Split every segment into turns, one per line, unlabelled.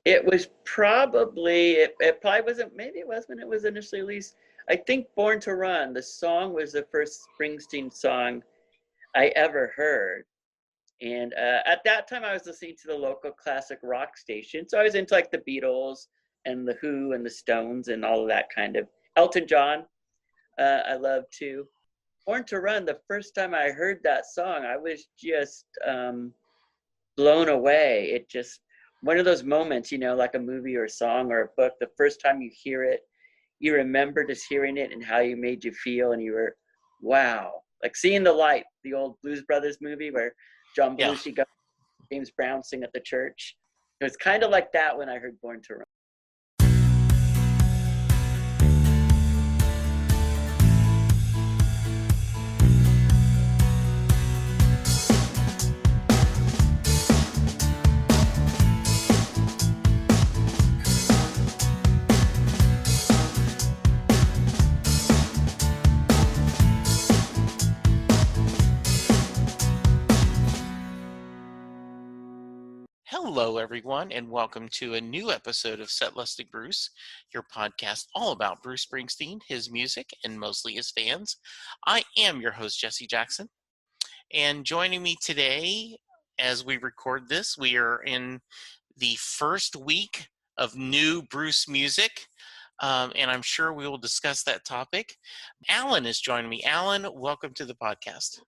It probably wasn't, maybe it was when it was initially released. I think Born to Run, the song was the first Springsteen song I ever heard. And at that time, I was listening to the local classic rock station. So I was into like the Beatles and the Who and the Stones and all of that kind of. Elton John, I love too. Born to Run, the first time I heard that song, I was just blown away. It just, one of those moments, like a movie or a song or a book, the first time you hear it, you remember just hearing it and how you made you feel. And you were, wow. Like Seeing the Light, the old Blues Brothers movie where John
Yeah.
Belushi got James Brown sing at the church. It was kind of like that when I heard Born to Run.
Hello, everyone, and welcome to a new episode of Set Lustig Bruce, your podcast all about Bruce Springsteen, his music, and mostly his fans. I am your host, Jesse Jackson, and joining me today as we record this, we are in the first week of new Bruce music, and I'm sure we will discuss that topic. Alan is joining me. Alan, welcome to the podcast.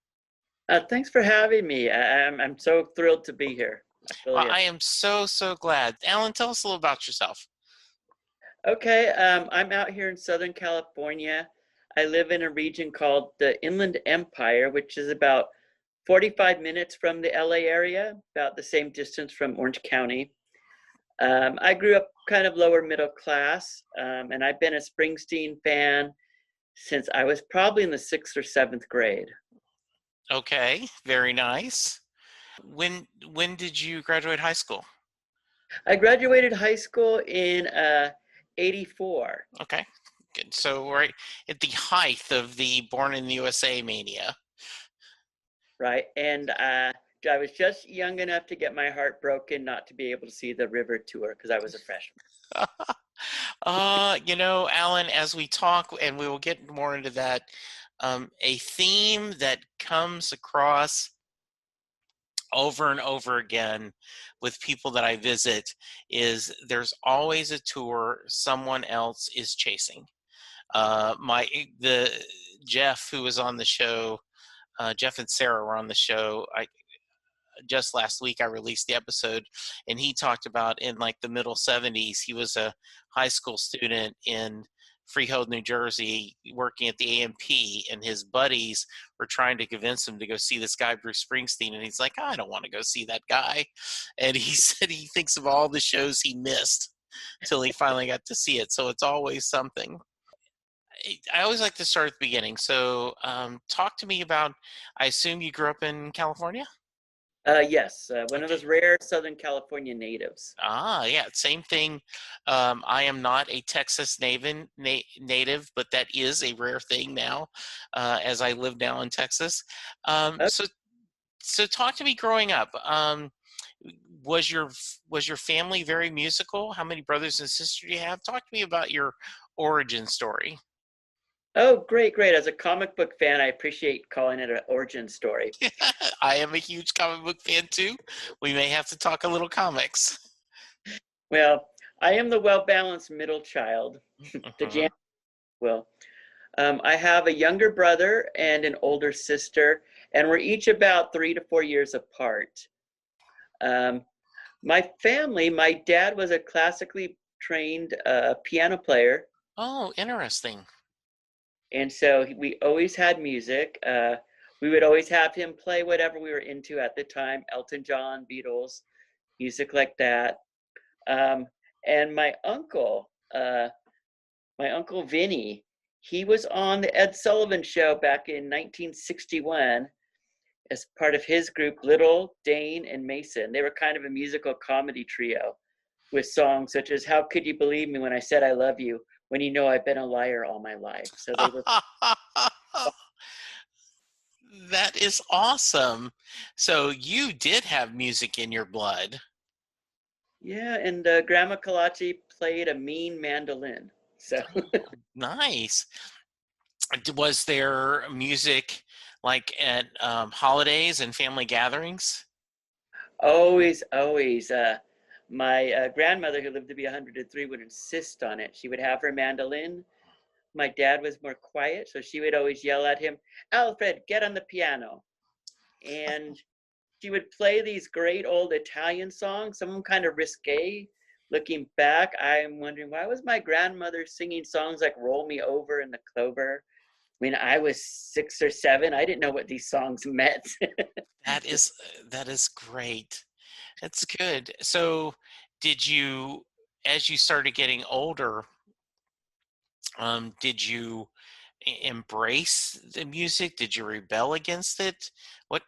Thanks for having me. I'm so thrilled to be here.
I am so glad. Alan, tell us a little about yourself.
Okay, I'm out here in Southern California. I live in a region called the Inland Empire, which is about 45 minutes from the LA area, about the same distance from Orange County. I grew up kind of lower middle class, and I've been a Springsteen fan since I was probably in the 6th or 7th grade.
Okay, very nice. When did you graduate high school?
I graduated high school in 84.
Okay, good. So right at the height of the Born in the USA mania.
Right, and I was just young enough to get my heart broken not to be able to see the River tour because I was a freshman.
Alan, as we talk, and we will get more into that, a theme that comes across over and over again with people that I visit is there's always a tour someone else is chasing. The Jeff who was on the show, Jeff and Sarah were on the show. Just last week I released the episode, and he talked about in like the middle 70s, he was a high school student in Freehold, New Jersey, working at the AMP, and his buddies were trying to convince him to go see this guy, Bruce Springsteen, and he's like, I don't want to go see that guy. And he said he thinks of all the shows he missed till he finally got to see it. So it's always something. I always like to start at the beginning. So talk to me about, I assume you grew up in California?
Yes, one of those rare Southern California natives.
Yeah, same thing. I am not a Texas native, but that is a rare thing now, as I live now in Texas. So talk to me growing up. Was your family very musical? How many brothers and sisters do you have? Talk to me about your origin story.
Oh, great. As a comic book fan, I appreciate calling it an origin story.
I am a huge comic book fan too. We may have to talk a little comics.
Well, I am the well-balanced middle child. I have a younger brother and an older sister, and we're each about 3 to 4 years apart. My family, my dad was a classically trained piano player.
Oh, interesting.
And so we always had music. We would always have him play whatever we were into at the time, Elton John, Beatles, music like that. And my uncle Vinny, he was on the Ed Sullivan Show back in 1961 as part of his group, Little, Dane, and Mason. They were kind of a musical comedy trio with songs such as How Could You Believe Me When I Said I Love You, When You Know I've Been a Liar All My Life. So they were.
That is awesome. So you did have music in your blood.
Yeah, and Grandma Callaci played a mean mandolin. So
Nice. Was there music like at holidays and family gatherings?
always, always. My grandmother, who lived to be 103, would insist on it. She would have her mandolin. My dad was more quiet, so she would always yell at him, Alfred, get on the piano. And she would play these great old Italian songs, some of them kind of risque. Looking back, I'm wondering, why was my grandmother singing songs like Roll Me Over and The Clover? I mean, I was 6 or 7. I didn't know what these songs meant.
That is that is great. That's good. So, did you, as you started getting older, did you embrace the music? Did you rebel against it? What?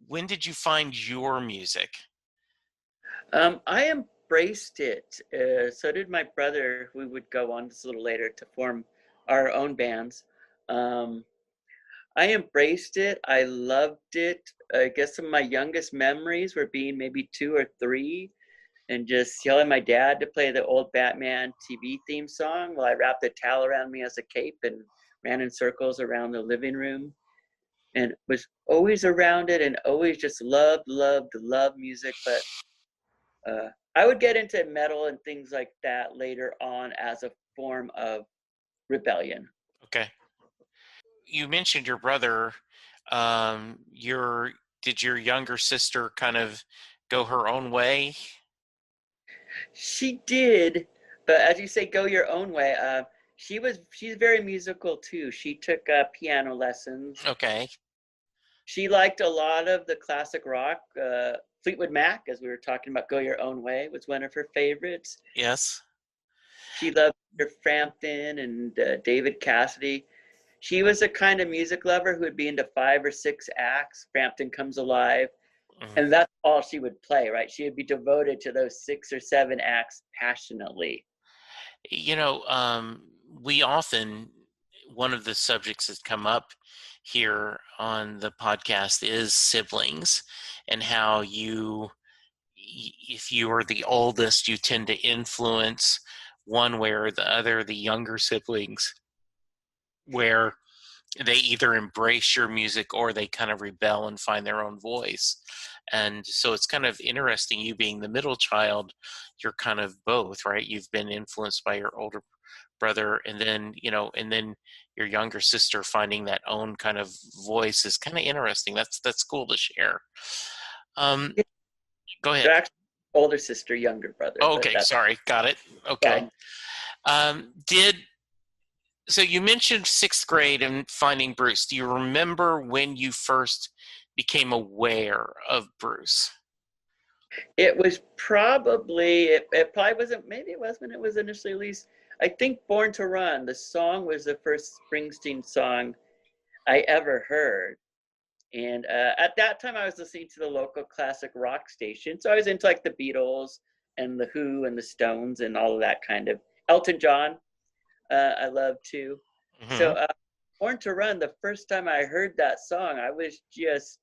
When did you find your music?
I embraced it. So did my brother, who would go on just a little later to form our own bands. Um, I embraced it. I loved it. I guess some of my youngest memories were being maybe 2 or 3 and just yelling at my dad to play the old Batman TV theme song while I wrapped a towel around me as a cape and ran in circles around the living room and was always around it and always just loved music. But I would get into metal and things like that later on as a form of rebellion.
Okay. You mentioned your brother. Your Did your younger sister kind of go her own way?
She did, but as you say, go your own way. She's very musical too. She took piano lessons.
Okay.
She liked a lot of the classic rock. Fleetwood Mac, as we were talking about, Go Your Own Way was one of her favorites.
Yes.
She loved Peter Frampton and David Cassidy. She was a kind of music lover who would be into 5 or 6 acts. Frampton Comes Alive,
Mhm.
and that's all she would play. Right? She would be devoted to those 6 or 7 acts passionately.
You know, we often, one of the subjects that come up here on the podcast is siblings and how if you are the oldest, you tend to influence one way or the other the younger siblings, where they either embrace your music or they kind of rebel and find their own voice. And so it's kind of interesting, you being the middle child, you're kind of both, right? You've been influenced by your older brother, and then and then your younger sister finding that own kind of voice is kind of interesting. That's cool to share. um Go ahead.
They're actually older sister, younger brother,
Oh,
but
okay,
that's
sorry, got it. Okay.
fine.
Did So you mentioned sixth grade and finding Bruce. Do you remember when you first became aware of Bruce?
It was probably it probably wasn't, maybe it was when it was initially released. I think Born to Run, the song was the first Springsteen song I ever heard. And at that time, I was listening to the local classic rock station. So I was into like the Beatles and the Who and the Stones and all of that kind of. Elton John, I love too. So
Hmm.
Born to Run, the first time I heard that song, I was just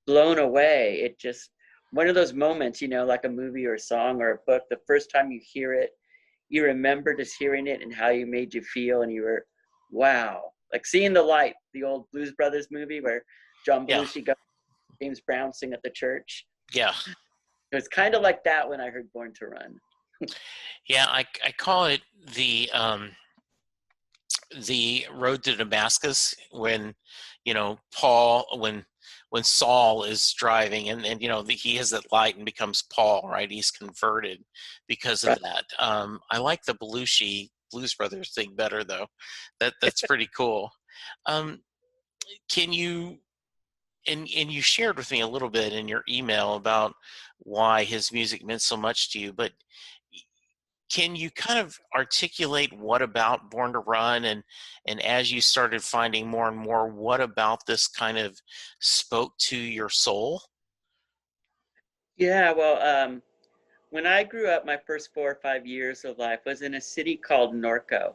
blown away. It just, one of those moments, like a movie or a song or a book, the first time you hear it, you remember just hearing it and how you made you feel. And you were, wow. Like Seeing the Light, the old Blues Brothers movie where John
Yeah,
Belushi got James Brown sing at the church.
yeah,
It was kind of like that when I heard Born to Run.
yeah. I call it the road to Damascus, when Paul, when Saul is driving, and he has that light and becomes Paul, right? He's converted because of
Right.
that. I like the Belushi Blues Brothers thing better though. That's pretty cool. Um, can you and you shared with me a little bit in your email about why his music meant so much to you, but can you kind of articulate what about Born to Run, and as you started finding more and more, what about this kind of spoke to your soul?
Yeah, well, when I grew up, my first 4 or 5 years of life was in a city called Norco,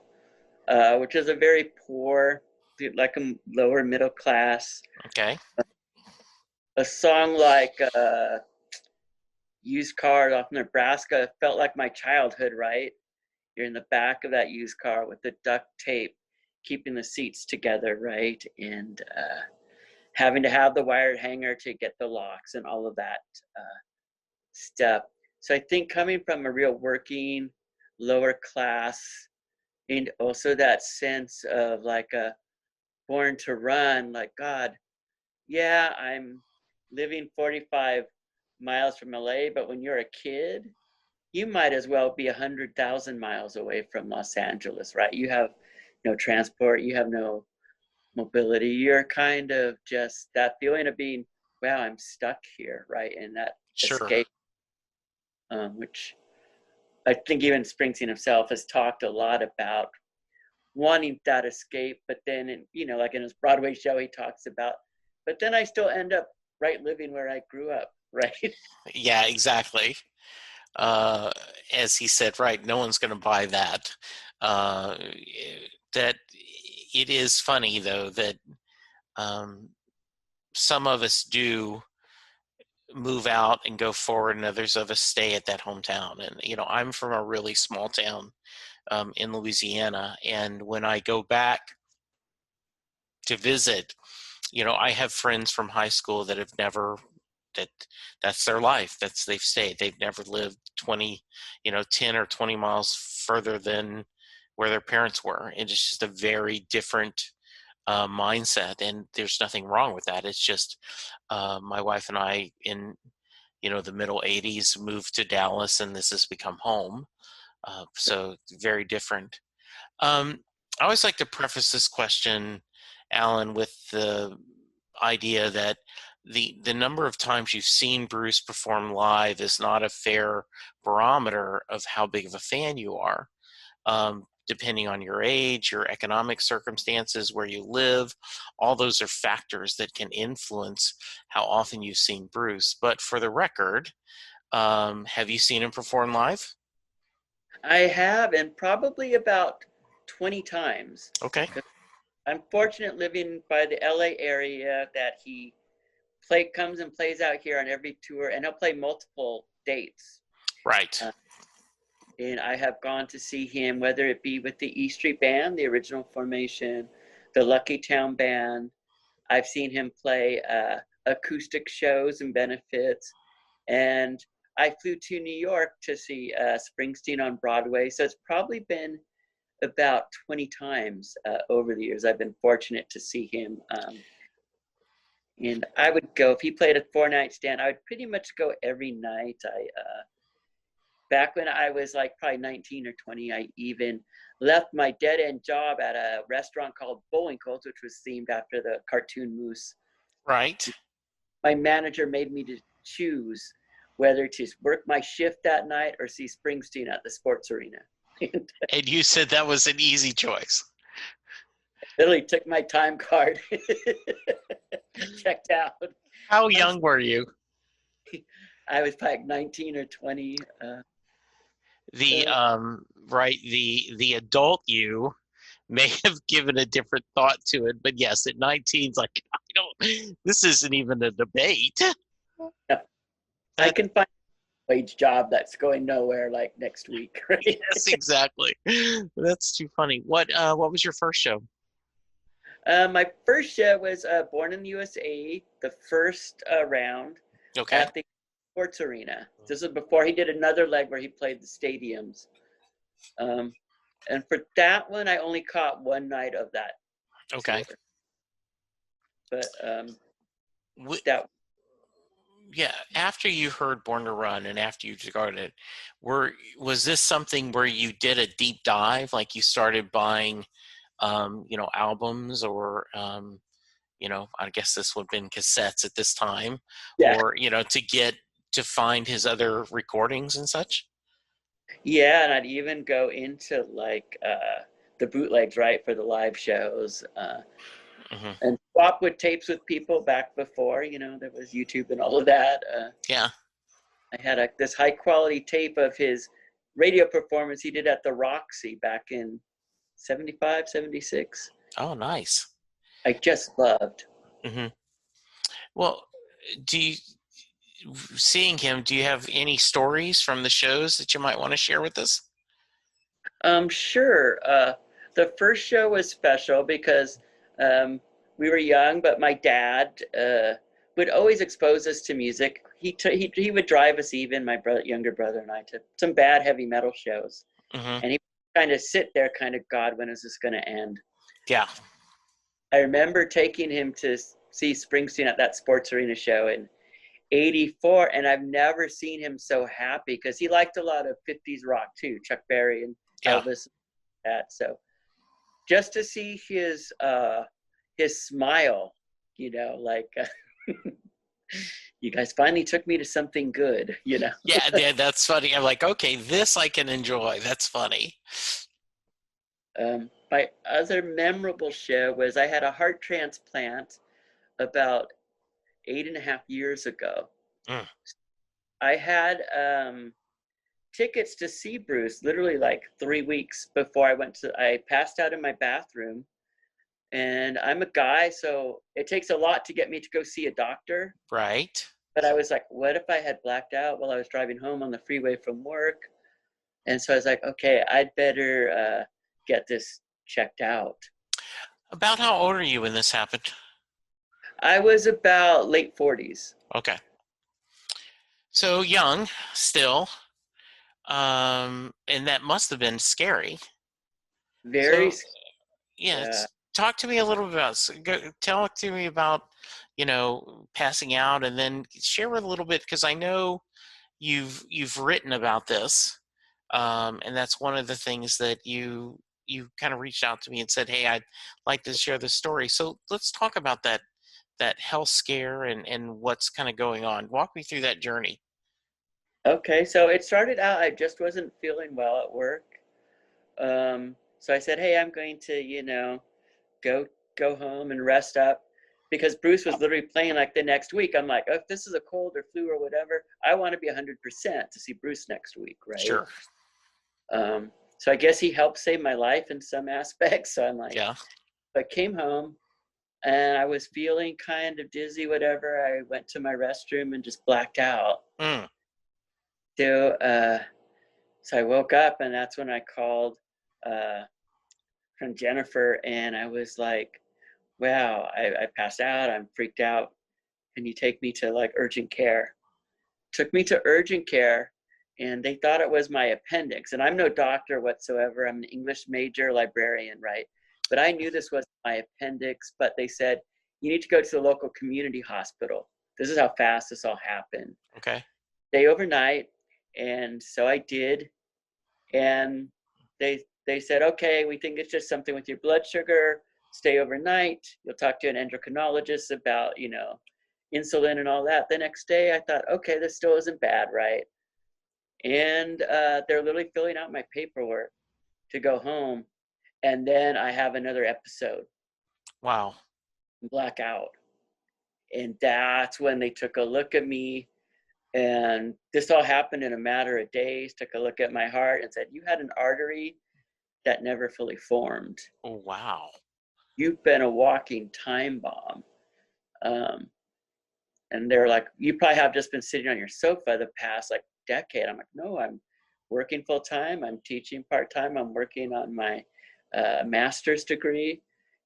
which is a very poor, like a lower middle class.
Okay.
A song like used car off Nebraska. It felt like my childhood, right? You're in the back of that used car with the duct tape keeping the seats together, right? And having to have the wired hanger to get the locks and all of that stuff. So I think coming from a real working, lower class, and also that sense of like a born to run, like, God, yeah, I'm living 45 miles from LA, but when you're a kid, you might as well be 100,000 miles away from Los Angeles, right? You have no transport, you have no mobility. You're kind of just that feeling of being, wow, I'm stuck here, right? And that
Sure.
escape, which I think even Springsteen himself has talked a lot about wanting that escape, but then, like in his Broadway show, he talks about, but then I still end up right living where I grew up, right?
Yeah, exactly. As he said, right, no one's going to buy that. That it is funny though that some of us do move out and go forward, and others of us stay at that hometown. And I'm from a really small town in Louisiana, and when I go back to visit, I have friends from high school that have never that's their life. They've stayed. They've never lived 10 or 20 miles further than where their parents were. And it's just a very different mindset, and there's nothing wrong with that. It's just my wife and I in the middle 80s moved to Dallas, and this has become home. So very different. I always like to preface this question, Alan, with the idea that the number of times you've seen Bruce perform live is not a fair barometer of how big of a fan you are. Depending on your age, your economic circumstances, where you live, all those are factors that can influence how often you've seen Bruce. But for the record, have you seen him perform live?
I have, and probably about 20 times.
Okay.
I'm fortunate living by the LA area that he comes and plays out here on every tour, and he'll play multiple dates.
Right.
And I have gone to see him, whether it be with the E Street Band, the original formation, the Lucky Town Band. I've seen him play acoustic shows and benefits. And I flew to New York to see Springsteen on Broadway. So it's probably been about 20 times over the years. I've been fortunate to see him. And I would go, if he played a 4-night stand, I would pretty much go every night. Back when I was like probably 19 or 20, I even left my dead-end job at a restaurant called Bowling Coast, which was themed after the cartoon moose.
Right.
My manager made me to choose whether to work my shift that night or see Springsteen at the sports arena.
And you said that was an easy choice.
Literally took my time card, checked out.
How young were you?
I was probably 19 or 20.
The adult you may have given a different thought to it, but yes, at 19, it's like, this isn't even a debate.
No, I can find a wage job that's going nowhere like next week, right?
Yes, exactly. That's too funny. What was your first show?
My first show was Born in the USA, the first round at the sports arena. This was before he did another leg where he played the stadiums. And for that one, I only caught one night of that.
Okay.
Tour. But
yeah, after you heard Born to Run and after you discarded it, was this something where you did a deep dive, like you started buying albums, or I guess this would have been cassettes at this time,
yeah.
or to find his other recordings and such?
Yeah, and I'd even go into like the bootlegs, right, for the live shows, and swap with tapes with people back before there was YouTube and all of that.
Yeah.
I had this high quality tape of his radio performance he did at the Roxy back in 75, 76.
Oh, nice.
I just loved.
Well, seeing him, do you have any stories from the shows that you might want to share with us?
Sure. The first show was special because um, we were young, but my dad would always expose us to music. He would drive us, even my younger brother and I, to some bad heavy metal shows,
Hmm.
and he kind of sit there, kind of, God, when is this going to end?
Yeah.
I remember taking him to see Springsteen at that Sports Arena show in '84, and I've never seen him so happy because he liked a lot of '50s rock too, Chuck Berry and
Yeah.
Elvis, that. So just to see his smile, like you guys finally took me to something good.
Yeah, that's funny. I'm like, okay, this I can enjoy. That's funny.
My other memorable show was I had a heart transplant about 8.5 years ago.
Mm.
I had tickets to see Bruce literally like 3 weeks before I passed out in my bathroom. And I'm a guy, so it takes a lot to get me to go see a doctor.
Right.
But I was like, what if I had blacked out while I was driving home on the freeway from work? And so I was like, okay, I'd better get this checked out.
About how old are you when this happened?
I was about late 40s.
Okay. So young still. And that must have been scary.
Very,
So yeah,
uh,
talk to me a little bit about, talk to me about, passing out, and then share a little bit, because I know you've written about this, and that's one of the things that you kind of reached out to me and said, hey, I'd like to share this story. So let's talk about that health scare and what's kind of going on. Walk me through that journey.
okay. So it started out, I just wasn't feeling well at work. So I said, hey, I'm going to, go go home and rest up, because Bruce was literally playing like the next week. I'm like, oh, if this is a cold or flu or whatever, I want to be 100% to see Bruce next week, right?
Sure.
So I guess he helped save my life in some aspects. So I'm like,
Yeah.
but came home and I was feeling kind of dizzy, whatever. I went to my restroom and just blacked out.
Mm.
So, so I woke up, and that's when I called from Jennifer, and I was like, wow, I passed out. I'm freaked out. Can you take me to like urgent care? Took me to urgent care, and they thought it was my appendix. And I'm no doctor whatsoever. I'm an English major librarian, right? But I knew this was my appendix. But they said, you need to go to the local community hospital. This is how fast this all happened.
Okay.
Stay overnight. And so I did. And they said, okay, we think it's just something with your blood sugar. Stay overnight. You'll talk to an endocrinologist about, insulin and all that. The next day, I thought, okay, this still isn't bad, right? And they're literally filling out my paperwork to go home. And then I have another episode,
Wow.
blackout. And that's when they took a look at me. And this all happened in a matter of days. Took a look at my heart and said, you had an artery that never fully formed.
Oh, wow.
You've been a walking time bomb. Um, and they're like, you probably have just been sitting on your sofa the past like decade. I'm like, no, I'm working full time. I'm teaching part time. I'm working on my master's degree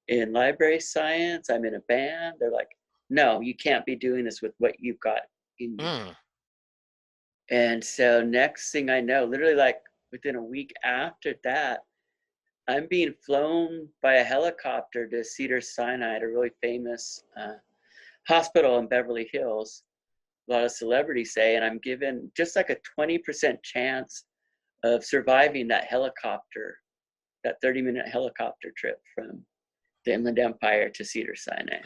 in library science. I'm in a band. They're like, no, you can't be doing this with what you've got in you.
Mm.
And so next thing I know, literally like within a week after that, I'm being flown by a helicopter to Cedars-Sinai, a really famous hospital in Beverly Hills. A lot of celebrities say, and I'm given just like a 20% chance of surviving that 30-minute helicopter trip from the Inland Empire to Cedars-Sinai.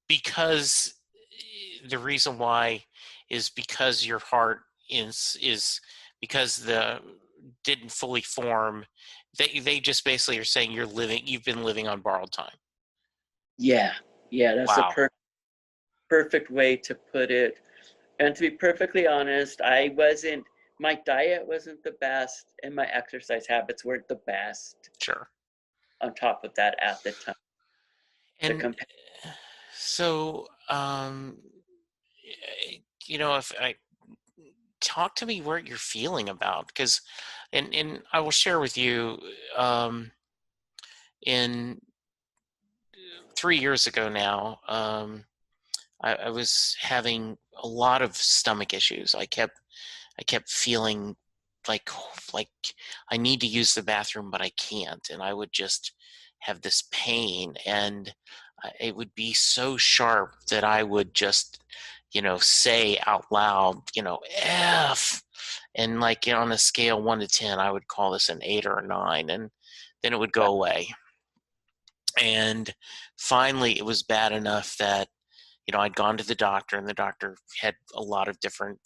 Because the reason why is because your heart is because the didn't fully form. They just basically are saying you've been living on borrowed time.
Yeah, that's
Wow.
a perfect way to put it. And to be perfectly honest, my diet wasn't the best, and my exercise habits weren't the best
Sure.
on top of that at the time.
And so if I talk to me what you're feeling about, because, and I will share with you, in 3 years ago now, I was having a lot of stomach issues. I kept feeling like like I need to use the bathroom, but I can't, and I would just have this pain, and it would be so sharp that I would just, say out loud, F, and like, on a scale 1 to 10, I would call this an 8 or a 9, and then it would go away. And finally, it was bad enough that, I'd gone to the doctor, and the doctor had a lot of different,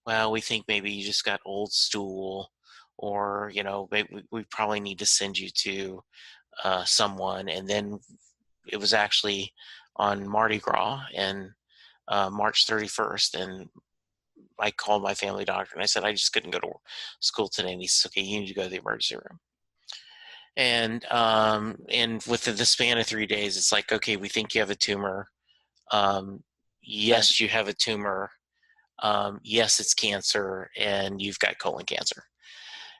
well, we think maybe you just got old stool, or, maybe we probably need to send you to someone. And then it was actually on Mardi Gras, and March 31st, and I called my family doctor, and I said, I just couldn't go to school today. And he said, okay, you need to go to the emergency room. And within the span of 3 days, it's like, okay, we think you have a tumor. Yes, you have a tumor. Yes, it's cancer, and you've got colon cancer.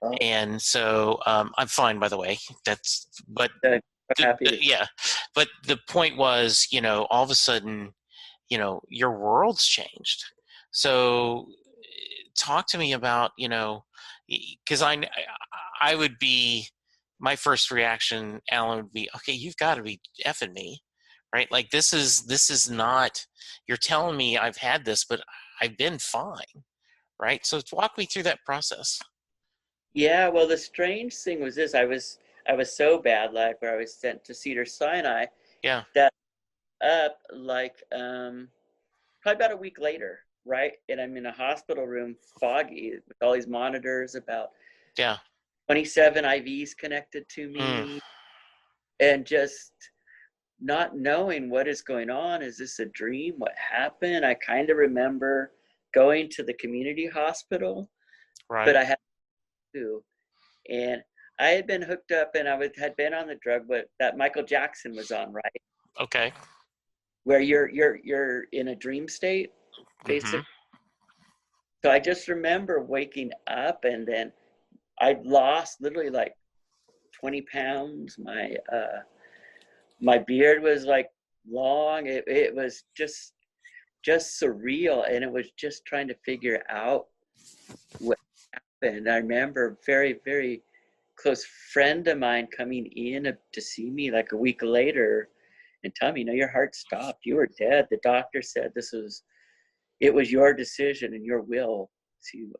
Oh.
And so I'm fine, by the way. But the point was, all of a sudden, your world's changed. So talk to me about, because I would be, my first reaction, Alan, would be, okay, you've got to be effing me, right? Like, this is not, you're telling me I've had this, but I've been fine, right? So walk me through that process.
Yeah, well, the strange thing was this: I was so bad, like where I was sent to Cedars-Sinai.
Yeah.
That up like probably about a week later, right? And I'm in a hospital room, foggy, with all these monitors, about 27 IVs connected to me, and just not knowing what is going on. Is this a dream? What happened? I kind of remember going to the community hospital,
Right.
but I had to, and I had been hooked up, and had been on the drug that Michael Jackson was on, right?
Okay.
Where you're in a dream state, basically. So I just remember waking up, and then I'd lost literally like 20 pounds. My beard was like long. It was just surreal, and it was just trying to figure out what happened. I remember a very, very close friend of mine coming in to see me like a week later and tell me, your heart stopped. You were dead. The doctor said it was your decision and your will to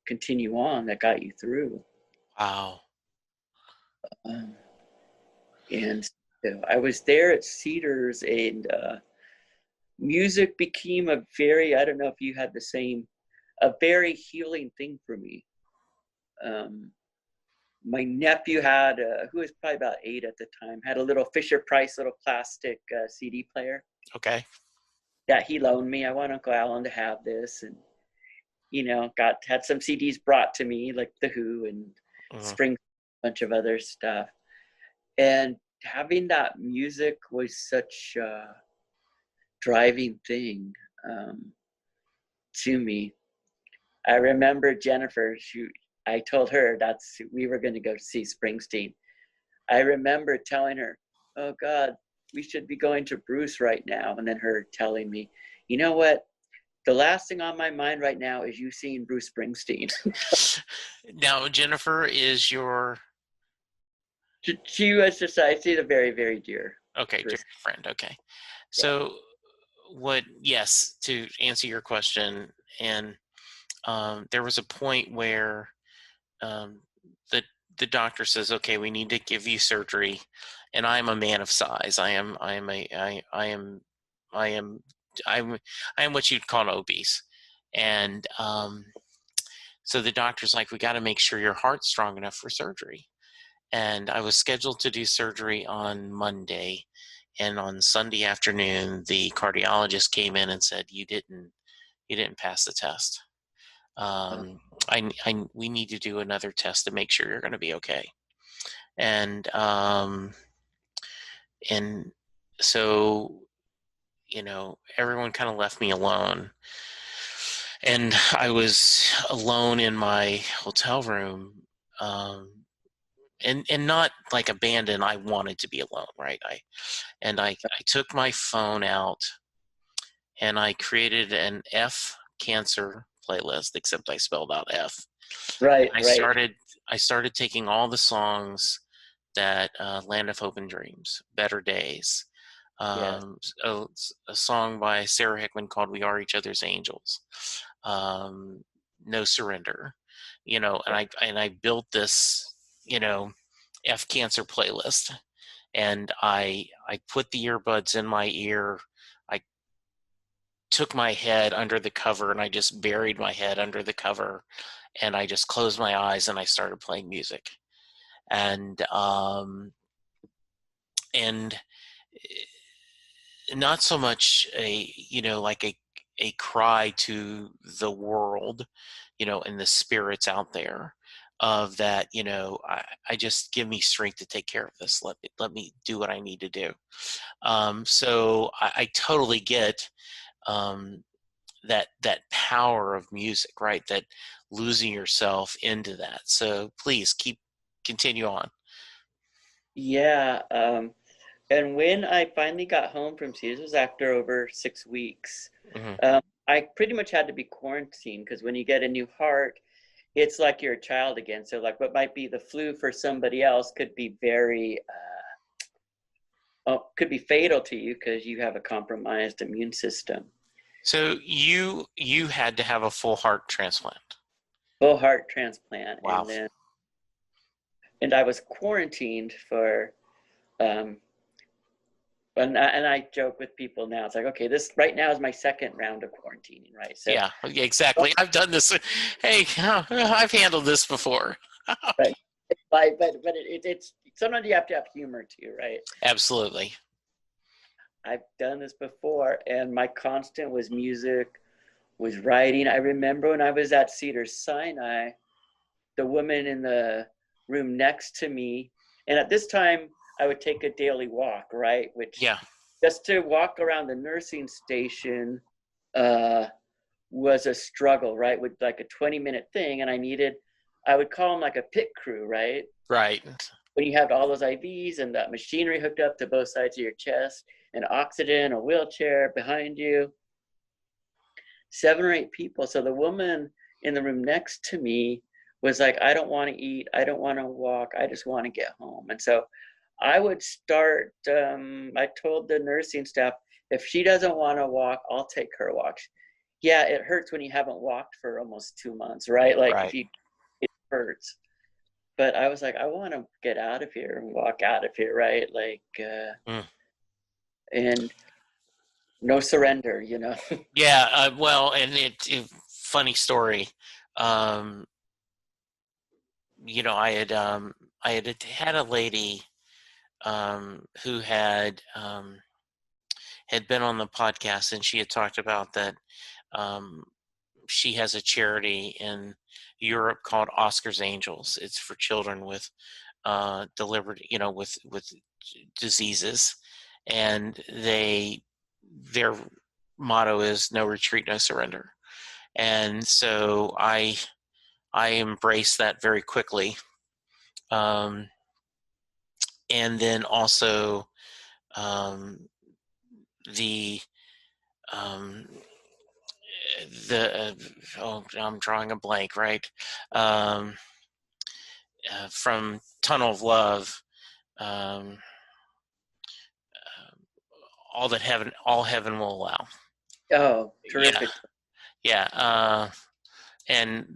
continue on that got you through.
Wow.
And I was there at Cedars, and music became I don't know if you had the same, a very healing thing for me. My nephew had, who was probably about 8 at the time, had a little Fisher-Price little plastic CD player.
Okay.
That he loaned me. I want Uncle Alan to have this, and had some CDs brought to me, like The Who and Springsteen, a bunch of other stuff. And having that music was such a driving thing to me. I remember Jennifer, I told her we were going to go see Springsteen. I remember telling her, oh God, we should be going to Bruce right now. And then her telling me, you know what? The last thing on my mind right now is you seeing Bruce Springsteen.
Now, Jennifer is your...
She was just, I see, a very, very dear.
Okay, dear friend. Okay. So yes, to answer your question, and there was a point where the doctor says, okay, we need to give you surgery. And I'm a man of size. I am what you'd call an obese. And so the doctor's like, we got to make sure your heart's strong enough for surgery. And I was scheduled to do surgery on Monday. And on Sunday afternoon, the cardiologist came in and said, you didn't pass the test. We need to do another test to make sure you're going to be okay. And so, everyone kind of left me alone. And I was alone in my hotel room, and not like abandoned. I wanted to be alone, right? I took my phone out and I created an F cancer playlist, except I spelled out F.
Right,
I
right.
started taking all the songs that Land of Hope and Dreams, Better Days,
Yes.
a, a song by Sarah Hickman called We Are Each Other's Angels, No Surrender, and I built this, F Cancer playlist, and I put the earbuds in my ear. I took my head under the cover and I just buried my head under the cover, and I just closed my eyes and I started playing music. And not so much like a cry to the world, and the spirits out there of that, I just, give me strength to take care of this. Let me do what I need to do. So I totally get that power of music, right? That losing yourself into that. So please continue on.
Yeah. And when I finally got home from Caesars after over 6 weeks,
Mm-hmm.
I pretty much had to be quarantined because when you get a new heart, it's like you're a child again. So like what might be the flu for somebody else could be could be fatal to you because you have a compromised immune system.
So you had to have a full heart transplant.
Full heart transplant,
Wow.
and I was quarantined for um, and I joke with people now. It's like, okay, this right now is my second round of quarantining, right? So,
Yeah, exactly. I've done this. Hey, I've handled this before.
but it's sometimes you have to have humor too, right?
Absolutely.
I've done this before, and my constant was music, was writing. I remember when I was at Cedars-Sinai, the woman in the room next to me, and at this time I would take a daily walk, right? Which
Yeah.
just to walk around the nursing station was a struggle, right? With like a 20-minute thing, and I would call them like a pit crew, right?
Right.
When you have all those IVs and that machinery hooked up to both sides of your chest, and oxygen, a wheelchair behind you, 7 or 8 people. So the woman in the room next to me was like, I don't want to eat, I don't want to walk, I just want to get home. And so I would start, I told the nursing staff, if she doesn't want to walk, I'll take her walks. Yeah, it hurts when you haven't walked for almost 2 months, right? Like
Right.
it hurts. But I was like, I want to get out of here and walk out of here, right? Like, and no surrender,
Yeah. Well, and funny story. Um, I had a lady who had been on the podcast, and she had talked about that. She has a charity in Europe called Oscar's Angels. It's for children with delivered, with diseases, and their motto is no retreat, no surrender. And so I embraced that very quickly. And then also the um, I'm drawing a blank, right? From Tunnel of Love, um, all heaven will allow.
Oh,
Yeah,
terrific.
yeah, and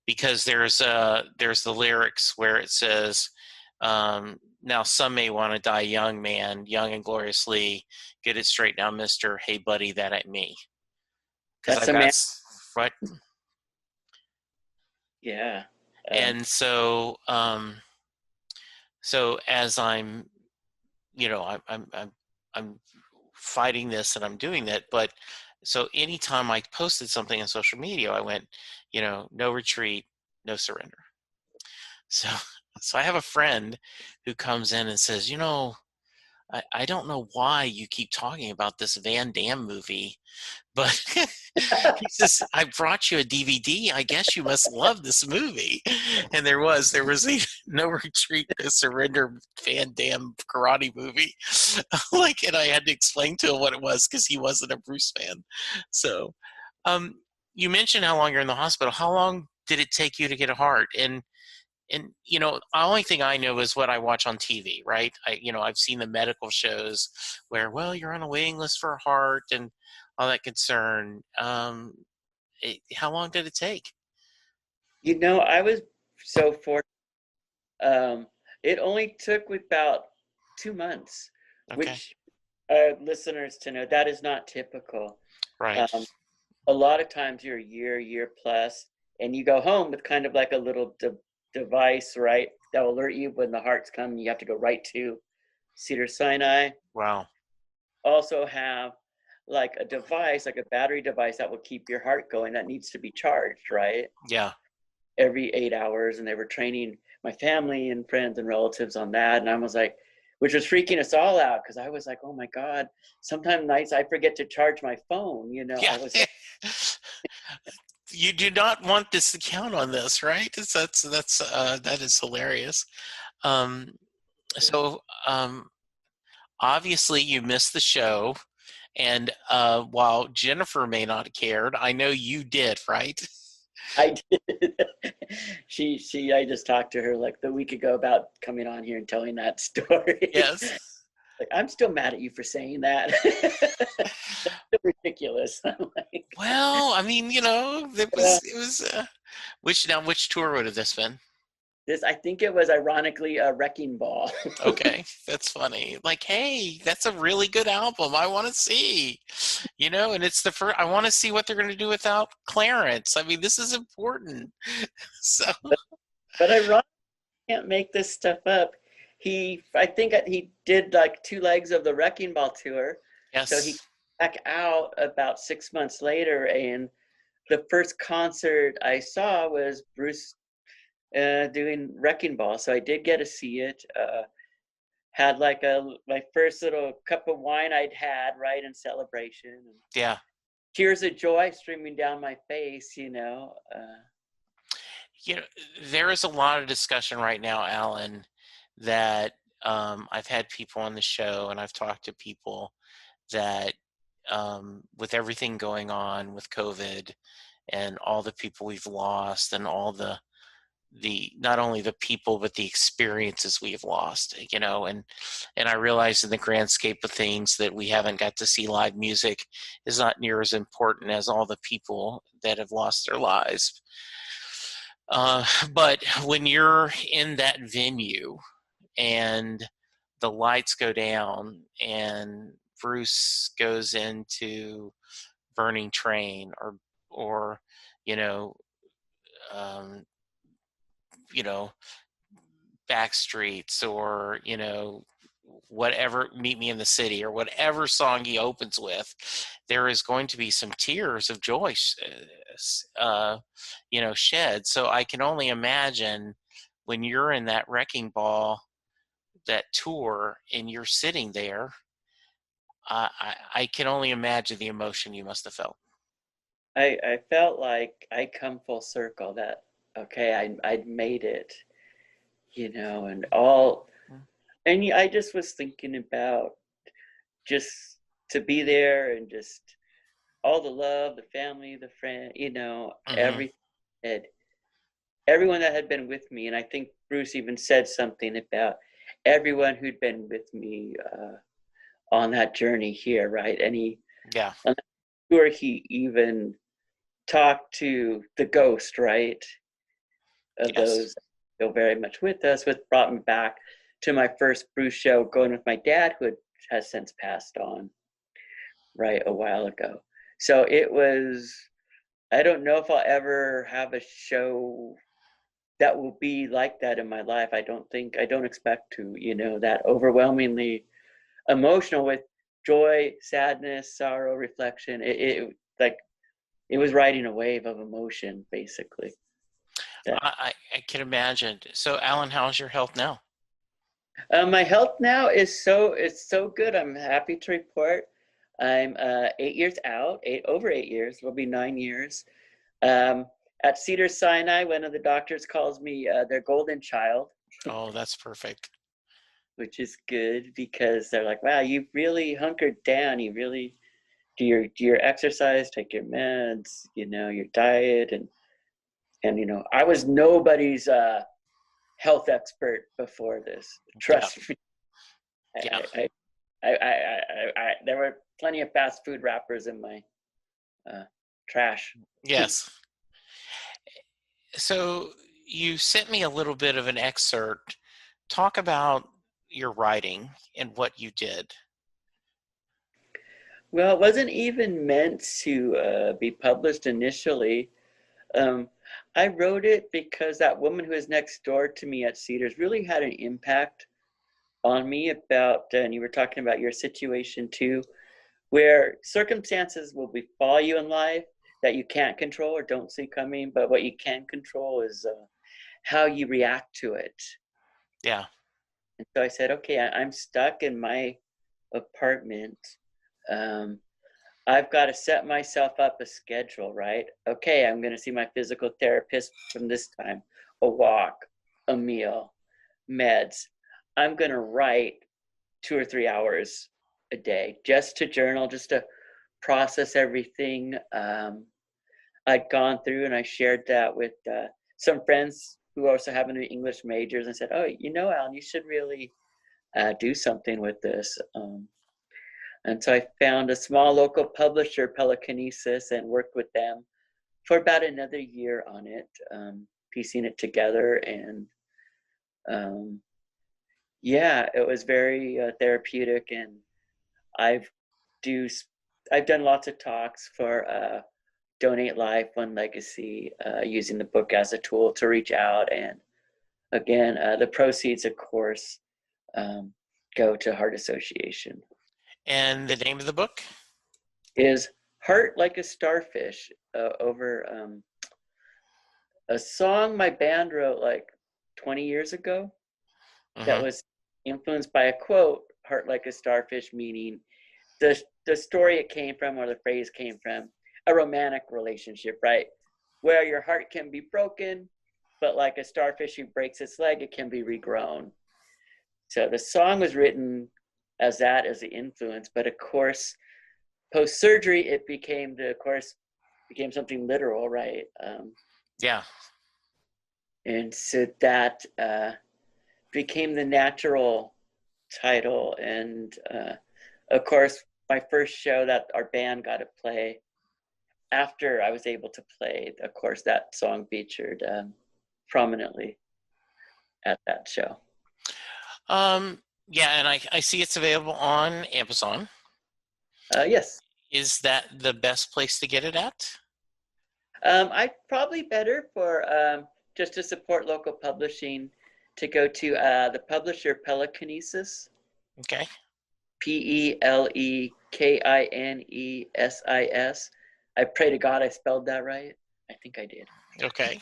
because there's the lyrics where it says, now some may want to die young, man, young and gloriously. Get it straight now, Mister. Hey, buddy, that ain't me. Because
That's
I've
a
got
man.
what?
Yeah.
And so as I'm, I'm fighting this and I'm doing that. But so anytime I posted something on social media, I went, no retreat, no surrender. So I have a friend who comes in and says, I don't know why you keep talking about this Van Damme movie, but he says, I brought you a DVD. I guess you must love this movie. And there was a No Retreat, No Surrender Van Damme karate movie. Like, and I had to explain to him what it was because he wasn't a Bruce fan. So, um, you mentioned how long you're in the hospital. How long did it take you to get a heart? And the only thing I know is what I watch on TV, right? I've seen the medical shows where, well, you're on a waiting list for a heart and all that concern. How long did it take?
I was so fortunate. It only took about 2 months,
Okay,
which listeners to know that is not typical.
right.
Um, a lot of times you're a year plus, and you go home with kind of like a little device, right, that will alert you when the heart's coming. You have to go right to Cedars-Sinai.
Wow.
Also have like a device, like a battery device that will keep your heart going that needs to be charged, right?
Yeah.
Every 8 hours. And they were training my family and friends and relatives on that. And I was like, which was freaking us all out because I was like, oh my God, sometimes nights I forget to charge my phone.
Yeah.
I was like,
You do not want this to count on this, right? That is hilarious. Um, so obviously you missed the show, and while Jennifer may not have cared, I know you did, right?
I did. I just talked to her like the week ago about coming on here and telling that story.
Yes.
Like, I'm still mad at you for saying that. That's ridiculous. Like,
Well, I mean, it was which tour would have this been?
I think it was ironically a Wrecking Ball.
Okay, that's funny. Like, hey, that's a really good album. I want to see, and it's the first. I want to see what they're going to do without Clarence. I mean, this is important. So,
But I can't make this stuff up. I think he did like 2 legs of the Wrecking Ball tour. So he came
yes.
back out about 6 months later, and the first concert I saw was Bruce doing Wrecking Ball. So I did get to see it. Had like my first little cup of wine I'd had, right, in celebration. And
Yeah.
tears of joy streaming down my face.
You know, there is a lot of discussion right now, Alan, that I've had people on the show and I've talked to people that with everything going on with COVID and all the people we've lost and all the not only the people but the experiences we've lost, and I realize in the grand scape of things that we haven't got to see live music is not near as important as all the people that have lost their lives. But when you're in that venue and the lights go down and Bruce goes into Burning Train or you know um, you know Backstreets or whatever, Meet Me in the City or whatever song he opens with, there is going to be some tears of joy shed. So I can only imagine when you're in that Wrecking Ball, that tour, and you're sitting there, I can only imagine the emotion you must have felt.
I felt like I come full circle. That okay, I'd made it, and all. And I just was thinking about just to be there and just all the love, the family, the friend,
Mm-hmm.
everything, everyone that had been with me. And I think Bruce even said something about everyone who'd been with me on that journey here, right? And
Yeah.
on that tour, he even talked to the ghost, right? Of
Yes.
those still very much with us, which brought me back to my first Bruce show going with my dad, who has since passed on, right, a while ago. So it was, I don't know if I'll ever have a show that will be like that in my life. I don't expect to, that overwhelmingly emotional with joy, sadness, sorrow, reflection. It was riding a wave of emotion, basically. That
I can imagine. So, Alan, how's your health now?
My health now is so good. I'm happy to report. I'm 8 years out, over 8 years. It'll be 9 years. Um, at Cedar Sinai, one of the doctors calls me their golden child,
Oh, that's perfect.
which is good because they're like, "Wow, you really hunkered down. You really do your exercise, take your meds, your diet, and I was nobody's health expert before this.
Yeah.
Trust me.
Yeah.
I, there were plenty of fast food wrappers in my uh, trash.
Yes. So you sent me a little bit of an excerpt. Talk about your writing and what you did.
Well, it wasn't even meant to be published initially. Um, I wrote it because that woman who was next door to me at Cedars really had an impact on me and you were talking about your situation too, where circumstances will befall you in life that you can't control or don't see coming, but what you can control is how you react to it.
Yeah.
And so I said, okay, I'm stuck in my apartment. Um, I've got to set myself up a schedule, right? Okay, I'm going to see my physical therapist from this time, a walk, a meal, meds. I'm going to write 2 or 3 hours a day just to journal, just to process everything. I'd gone through and I shared that with some friends who also happen to be English majors and said, oh, Alan, you should really do something with this. And so I found a small local publisher, Pelicanesis, and worked with them for about another year on it, piecing it together. And yeah, it was very therapeutic. And I've do I've done lots of talks for Donate Life, One Legacy, using the book as a tool to reach out. And again, the proceeds, of course, go to Heart Association.
And the name of the book?
Is Heart Like a Starfish, over a song my band wrote like 20 years ago that
Mm-hmm.
was influenced by a quote, Heart Like a Starfish, meaning the story it came from, or the phrase came from, a romantic relationship, right? Where your heart can be broken, but like a starfish who breaks its leg, it can be regrown. So the song was written as the influence, but of course, post surgery, it became something literal, right?
Yeah.
And so that became the natural title. And of course, my first show that our band got to play, after I was able to play, of course, that song featured prominently at that show.
Yeah, and I see it's available on Amazon.
Yes.
Is that the best place to get it at?
I probably better for just to support local publishing to go to the publisher Pelicanesis,
Okay.
Pelekinesis. I pray to God I spelled that right. I think I did.
Okay.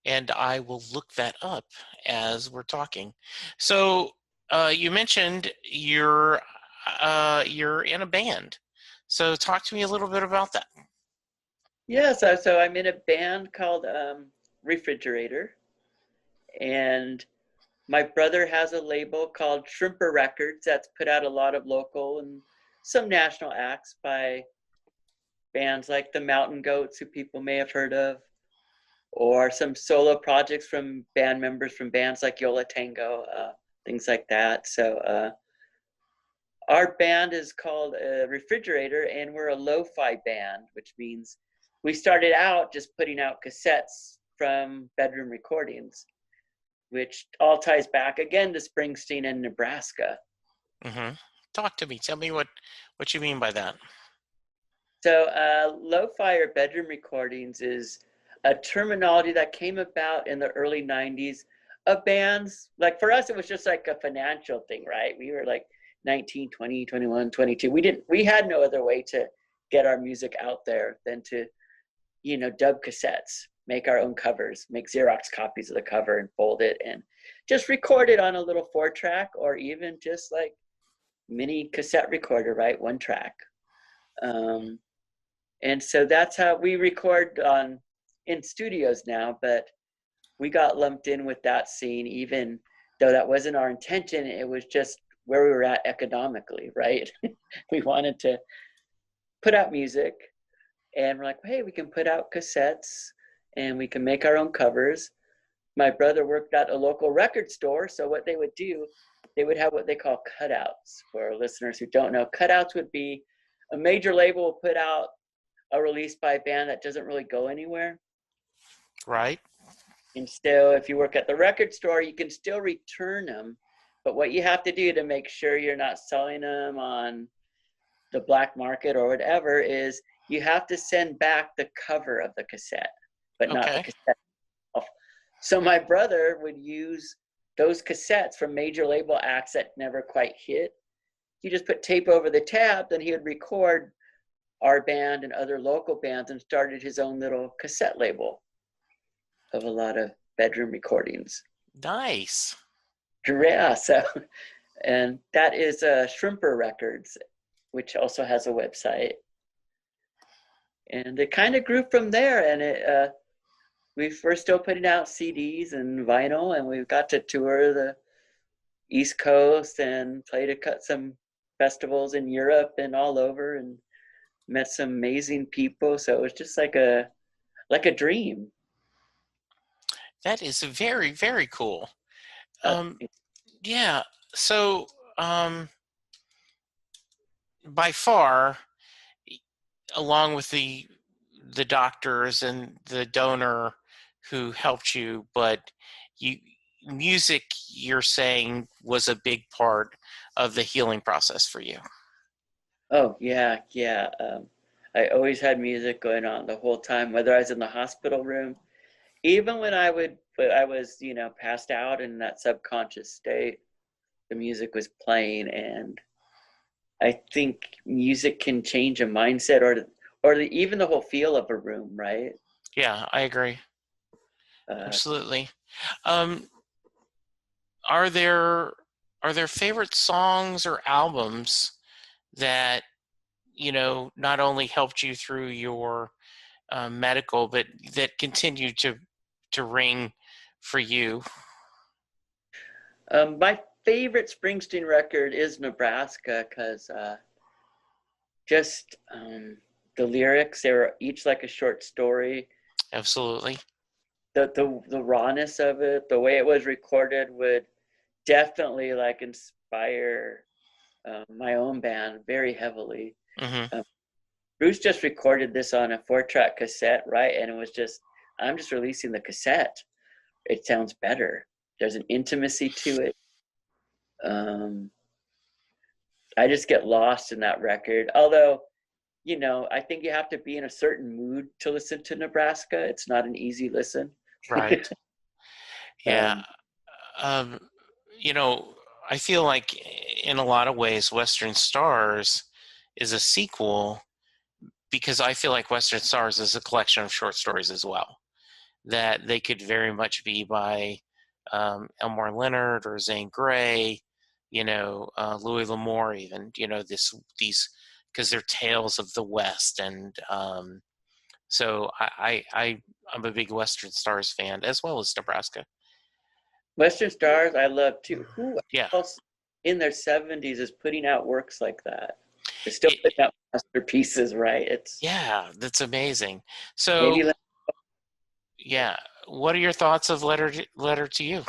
And I will look that up as we're talking. So you mentioned you're in a band. So talk to me a little bit about that.
Yeah, so I'm in a band called Refrigerator, and my brother has a label called Shrimper Records that's put out a lot of local and some national acts by bands like the Mountain Goats, who people may have heard of, or some solo projects from band members from bands like Yola Tango, things like that. So our band is called Refrigerator, and we're a lo-fi band, which means we started out just putting out cassettes from bedroom recordings, which all ties back again to Springsteen and Nebraska.
Mm-hmm. Talk to me. Tell me what you mean by that.
So lo-fi or bedroom recordings is a terminology that came about in the early 90s of bands. Like for us, it was just like a financial thing, right? We were like 19, 20, 21, 22. We had no other way to get our music out there than to, dub cassettes. make our own covers, make Xerox copies of the cover and fold it and just record it on a little 4-track or even just like mini cassette recorder, right? 1 track. And so that's how we record in studios now, but we got lumped in with that scene, even though that wasn't our intention. It was just where we were at economically, right? We wanted to put out music, and we're like, hey, we can put out cassettes and we can make our own covers. My brother worked at a local record store, so what they would do, they would have what they call cutouts. For listeners who don't know, cutouts would be a major label will put out a release by a band that doesn't really go anywhere.
Right.
And so if you work at the record store, you can still return them. But what you have to do to make sure you're not selling them on the black market or whatever is you have to send back the cover of the cassette, but not the cassette. So my brother would use those cassettes from major label acts that never quite hit. He just put tape over the tab, then he would record our band and other local bands and started his own little cassette label of a lot of bedroom recordings.
Nice.
Yeah, so, and that is Shrimper Records, which also has a website. And it kind of grew from there, and we were still putting out CDs and vinyl, and we got to tour the East Coast and played some festivals in Europe and all over, and met some amazing people. So it was just like a dream.
That is very, very cool. Yeah. So, by far, along with the doctors and the donor who helped you, but music, you're saying, was a big part of the healing process for you.
Oh, yeah. I always had music going on the whole time, whether I was in the hospital room, even when I was, passed out in that subconscious state, the music was playing. And I think music can change a mindset or even the whole feel of a room, right?
Yeah, I agree. Absolutely. Are there favorite songs or albums that not only helped you through your medical, but that continue to ring for you?
My favorite Springsteen record is Nebraska, because just the lyrics, they were each like a short story.
Absolutely.
The rawness of it, the way it was recorded, would definitely like inspire my own band very heavily.
Mm-hmm.
Bruce just recorded this on a 4-track cassette, right? And it was just, I'm just releasing the cassette. It sounds better. There's an intimacy to it. I just get lost in that record. Although, I think you have to be in a certain mood to listen to Nebraska. It's not an easy listen.
Right. Yeah. I feel like in a lot of ways, Western Stars is a sequel, because I feel like Western Stars is a collection of short stories as well, that they could very much be by Elmore Leonard or Zane Grey, Louis L'Amour, even, these, because they're tales of the West. And so I'm a big Western Stars fan, as well as Nebraska.
Western Stars, I love too. Who
Yeah.
else in their 70s is putting out works like that? They're still putting out masterpieces, right?
That's amazing. So
maybe.
Yeah, what are your thoughts of Letter to You?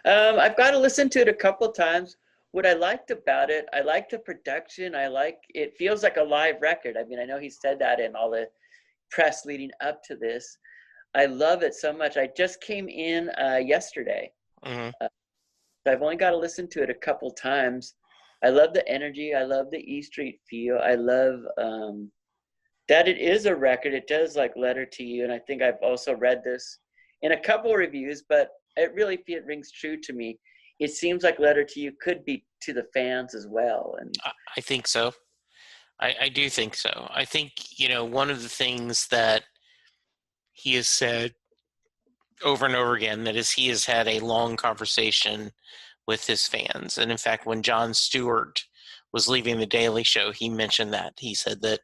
I've got to listen to it a couple times. What I liked about it, I like the production. It feels like a live record. I mean, I know he said that in all the press leading up to this. I love it so much. I just came in yesterday.
Mm-hmm.
So I've only got to listen to it a couple times. I love the energy. I love the E Street feel. I love that it is a record. It does like Letter to You. And I think I've also read this in a couple reviews, but it rings true to me. It seems like Letter to You could be to the fans as well. And
I think so. I do think so. I think, one of the things that he has said over and over again that he has had a long conversation with his fans. And in fact, when Jon Stewart was leaving The Daily Show, he mentioned that. He said that,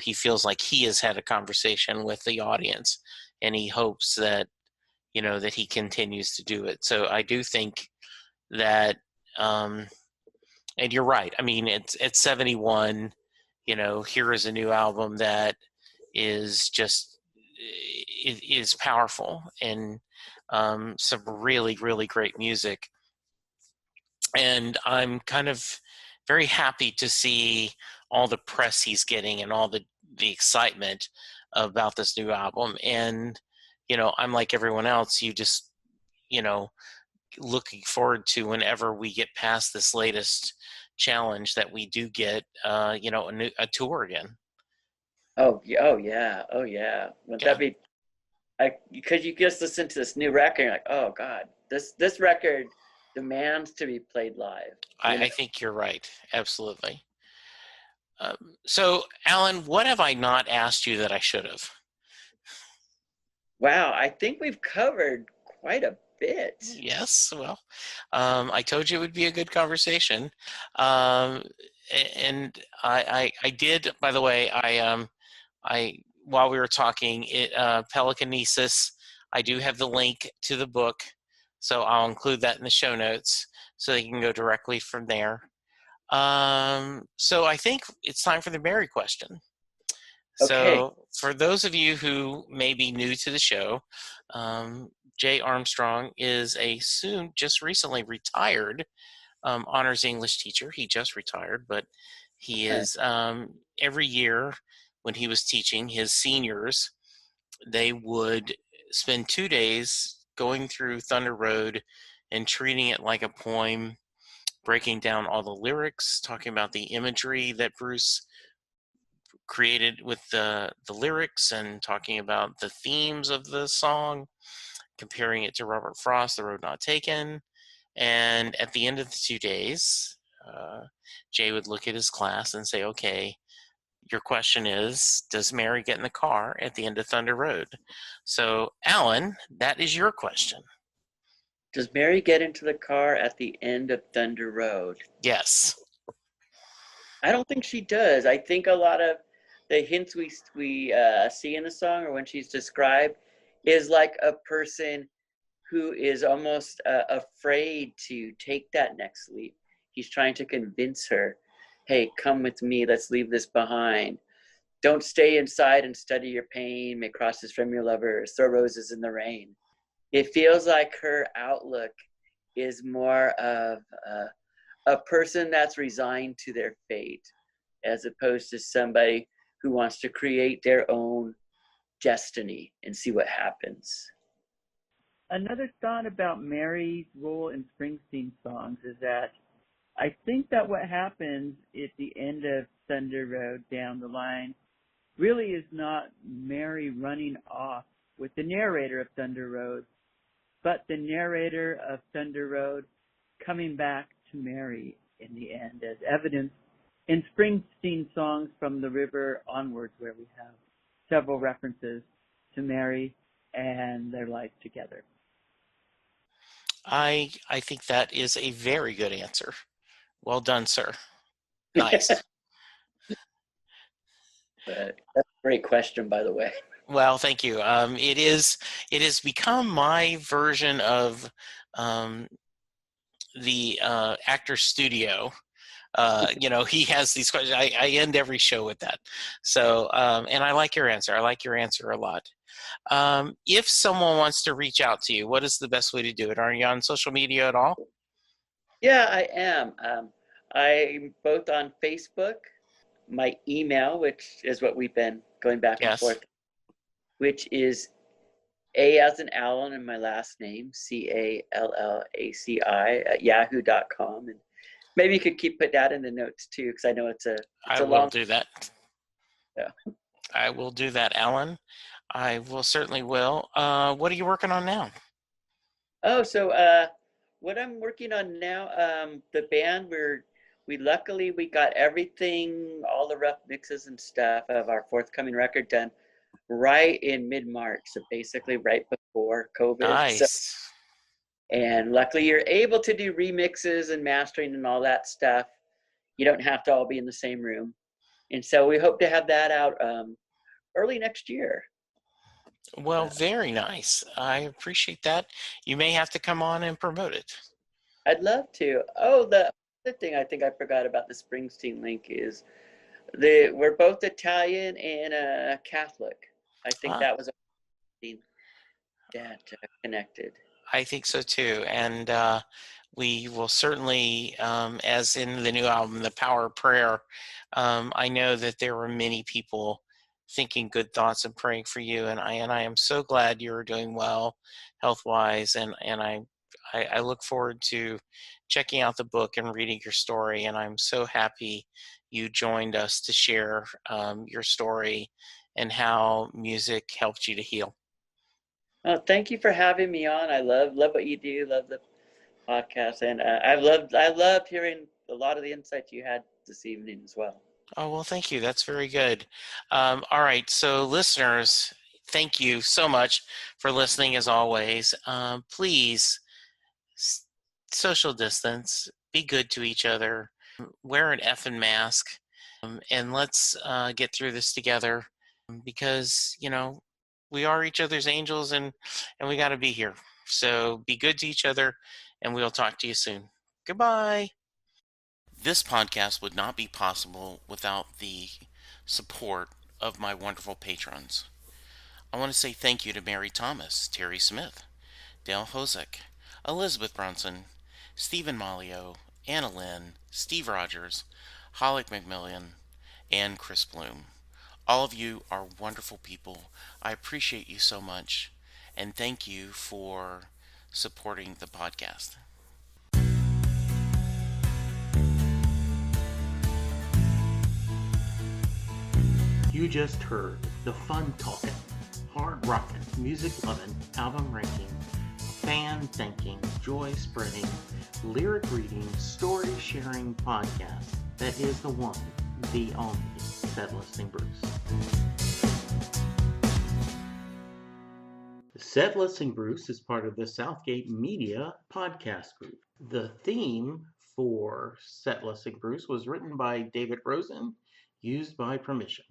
he feels like he has had a conversation with the audience, and he hopes that, that he continues to do it. So I do think that, and you're right. I mean, it's at 71, here is a new album that is just, is powerful, and some really, really great music. And I'm kind of very happy to see all the press he's getting and all the excitement about this new album. And, I'm like everyone else, looking forward to whenever we get past this latest challenge that we do get, a tour again.
Oh, oh yeah, oh yeah. Wouldn't
Yeah.
that be? Because you just listen to this new record, and you're like, oh God, this record demands to be played live.
I think you're right. Absolutely. So, Alan, what have I not asked you that I should have?
Wow, I think we've covered quite a bit.
Yes, well, I told you it would be a good conversation, and I did. By the way, I while we were talking, Pelicanesis. I do have the link to the book, so I'll include that in the show notes, so they can go directly from there. So I think it's time for the Mary question.
Okay.
So for those of you who may be new to the show, Jay Armstrong is a just recently retired honors English teacher. He just retired, but he is every year when he was teaching his seniors, they would spend 2 days going through Thunder Road and treating it like a poem, breaking down all the lyrics, talking about the imagery that Bruce created with the lyrics, and talking about the themes of the song, comparing it to Robert Frost, The Road Not Taken. And at the end of the 2 days, Jay would look at his class and say, okay, your question is, does Mary get in the car at the end of Thunder Road? So, Alan, that is your question.
Does Mary get into the car at the end of Thunder Road?
Yes.
I don't think she does. I think a lot of the hints we see in the song, or when she's described, is like a person who is almost afraid to take that next leap. He's trying to convince her, hey, come with me, let's leave this behind. Don't stay inside and study your pain, make crosses from your lovers, throw roses in the rain. It feels like her outlook is more of a person that's resigned to their fate, as opposed to somebody who wants to create their own destiny and see what happens.
Another thought about Mary's role in Springsteen songs is that I think that what happens at the end of Thunder Road down the line really is not Mary running off with the narrator of Thunder Road, but the narrator of Thunder Road coming back to Mary in the end, as evidenced in Springsteen songs from The River onwards, where we have several references to Mary and their life together.
I think that is a very good answer. Well done, sir. Nice.
But that's a great question, by the way.
Well, thank you. It has become my version of the actor studio. He has these questions. I end every show with that. So, and I like your answer. I like your answer a lot. If someone wants to reach out to you, what is the best way to do it? Are you on social media at all?
Yeah, I am. I'm both on Facebook, my email, which is what we've been going back and forth, which is A as in Alan and my last name, Callaci at yahoo.com. And maybe you could put that in the notes too, because I know it's a long.
I will do that.
Yeah.
I will do that, Alan. I will certainly will. What are you working on now?
Oh, so what I'm working on now, the band, we luckily got everything, all the rough mixes and stuff of our forthcoming record done right in mid-March, so basically right before COVID. So,
Nice.
and luckily you're able to do remixes and mastering and all that stuff. You don't have to all be in the same room. And so we hope to have that out early next year.
Well, very nice. I appreciate that. You may have to come on and promote it.
I'd love to. Oh, the other thing I think I forgot about the Springsteen link is we're both Italian and Catholic. I think
Ah,
that was that connected.
I think so too. And we will certainly, as in the new album, The Power of Prayer, I know that there were many people thinking good thoughts and praying for you. And I am so glad you're doing well health-wise. And I look forward to checking out the book and reading your story. And I'm so happy you joined us to share your story and how music helped you to heal.
Well, thank you for having me on. I love what you do. Love the podcast, and I loved hearing a lot of the insights you had this evening as well.
Oh, well, thank you. That's very good. All right. So, listeners, thank you so much for listening as always. Please social distance, be good to each other, wear an effing mask, and let's get through this together because, we are each other's angels and we got to be here. So, be good to each other, and we'll talk to you soon. Goodbye. This podcast would not be possible without the support of my wonderful patrons. I want to say thank you to Mary Thomas, Terry Smith, Dale Hozek, Elizabeth Brunson, Stephen Malio, Anna Lynn, Steve Rogers, Hollick McMillian, and Chris Bloom. All of you are wonderful people. I appreciate you so much, and thank you for supporting the podcast.
You just heard the fun talking, hard rocking, music loving, album ranking, fan thinking, joy spreading, lyric reading, story sharing podcast that is the one, the only, Said Listening Bruce. Said Listening Bruce is part of the Southgate Media podcast group. The theme for Said Listening Bruce was written by David Rosen, used by permission.